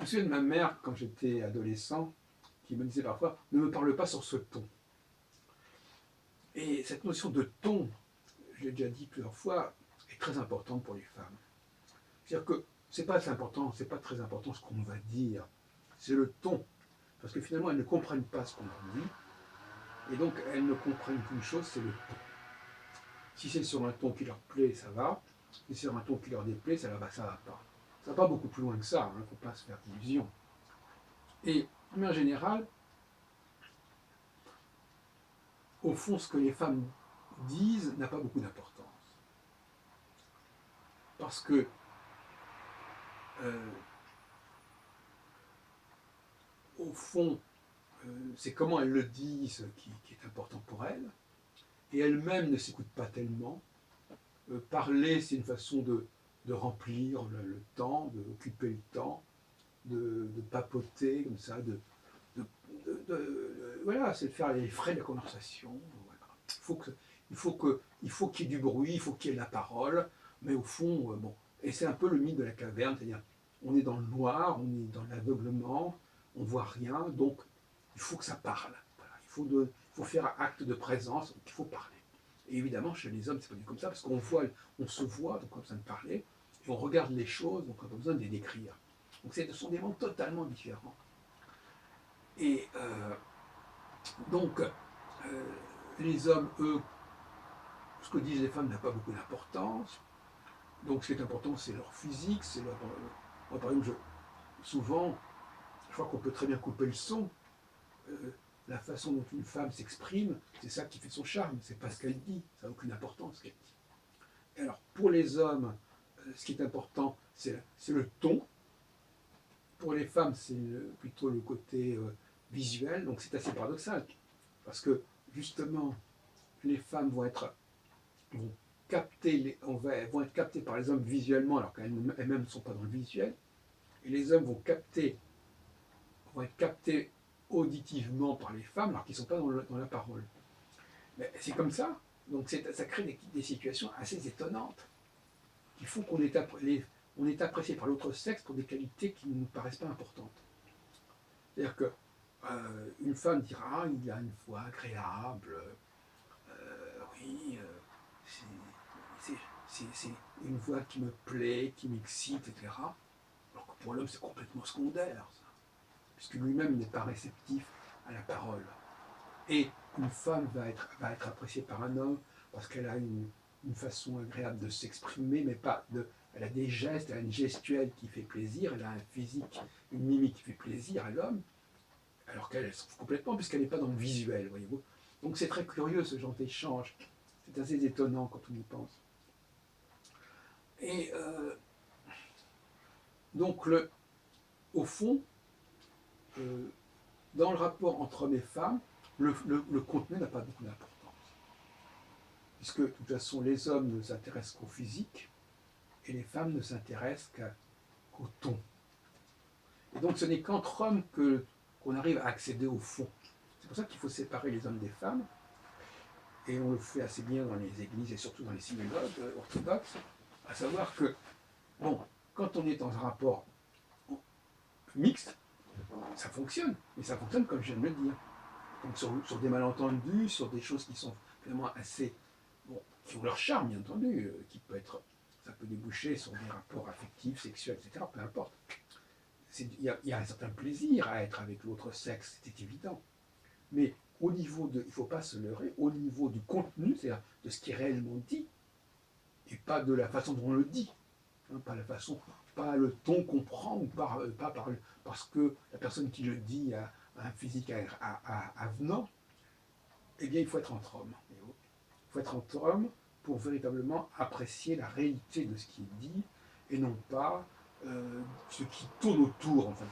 me souviens de ma mère, quand j'étais adolescent, qui me disait parfois: «Ne me parle pas sur ce ton». Et cette notion de ton, je l'ai déjà dit plusieurs fois, est très importante pour les femmes. C'est-à-dire que c'est pas très important ce qu'on va dire, c'est le ton. Parce que finalement, elles ne comprennent pas ce qu'on leur dit, et donc elles ne comprennent qu'une chose, c'est le ton. Si c'est sur un ton qui leur plaît, ça va. Si c'est sur un ton qui leur déplaît, ça va pas. Ça va pas beaucoup plus loin que ça, il ne faut pas se faire d'illusions. Et, mais en général, au fond, ce que les femmes disent n'a pas beaucoup d'importance. Parce que, euh, au fond, c'est comment elles le disent qui est important pour elles. Et elles-mêmes ne s'écoutent pas tellement. Parler, c'est une façon de remplir le temps, d'occuper le temps, de papoter comme ça, voilà, c'est de faire les frais de la conversation. Voilà. Il faut qu'il y ait du bruit, il faut qu'il y ait de la parole, mais au fond, bon. Et c'est un peu le mythe de la caverne, c'est-à-dire on est dans le noir, on est dans l'aveuglement, on voit rien, donc il faut que ça parle. Voilà. Il faut faire acte de présence, donc il faut parler. Et évidemment, chez les hommes, c'est pas du tout comme ça, parce on se voit, donc on a besoin de parler, et on regarde les choses, donc on a besoin de les décrire. Donc ce sont des mondes totalement différents. Et donc, les hommes, eux, ce que disent les femmes n'a pas beaucoup d'importance. Donc ce qui est important, c'est leur physique, c'est leur... moi, par exemple, souvent, je crois qu'on peut très bien couper le son. Euh, la façon dont une femme s'exprime, c'est ça qui fait son charme, c'est pas ce qu'elle dit, ça n'a aucune importance ce qu'elle dit. Et alors, pour les hommes, ce qui est important, c'est le ton. Pour les femmes, c'est plutôt le côté visuel, donc c'est assez paradoxal, parce que justement, les femmes vont vont être captées par les hommes visuellement, alors qu'elles-mêmes ne sont pas dans le visuel, et les hommes vont être captés auditivement par les femmes, alors qu'ils ne sont pas dans la parole. Mais c'est comme ça, donc ça crée des situations assez étonnantes, qui font on est apprécié par l'autre sexe pour des qualités qui ne nous paraissent pas importantes. C'est-à-dire que une femme dira: ah, il a une voix agréable, oui, c'est une voix qui me plaît, qui m'excite, etc. Alors que pour l'homme, c'est complètement secondaire, ça, puisque lui-même n'est pas réceptif à la parole. Et une femme va être appréciée par un homme parce qu'elle a une façon agréable de s'exprimer, mais pas de. Elle a des gestes, elle a une gestuelle qui fait plaisir, elle a un physique, une mimique qui fait plaisir à l'homme, alors qu'elle se trouve complètement, puisqu'elle n'est pas dans le visuel, voyez-vous. Donc c'est très curieux ce genre d'échange. C'est assez étonnant quand on y pense. Et donc, au fond, euh, dans le rapport entre hommes et femmes, le contenu n'a pas beaucoup d'importance. Puisque, de toute façon, les hommes ne s'intéressent qu'au physique et les femmes ne s'intéressent qu'au ton. Et donc, ce n'est qu'entre hommes qu'on arrive à accéder au fond. C'est pour ça qu'il faut séparer les hommes des femmes. Et on le fait assez bien dans les églises et surtout dans les synagogues orthodoxes, à savoir que, bon, quand on est dans un rapport mixte, ça fonctionne, mais ça fonctionne comme je viens de le dire. Donc sur des malentendus, sur des choses qui sont finalement assez, bon, qui ont leur charme bien entendu, ça peut déboucher sur des rapports affectifs, sexuels, etc. Peu importe. Il y a un certain plaisir à être avec l'autre sexe, c'était évident. Mais au niveau il ne faut pas se leurrer, au niveau du contenu, c'est-à-dire de ce qui est réellement dit, et pas de la façon dont on le dit. Hein, pas le ton qu'on prend, ou pas parce que la personne qui le dit a un physique avenant. Eh bien, il faut être entre hommes. Il faut être entre hommes pour véritablement apprécier la réalité de ce qui est dit, et non pas ce qui tourne autour, en fait.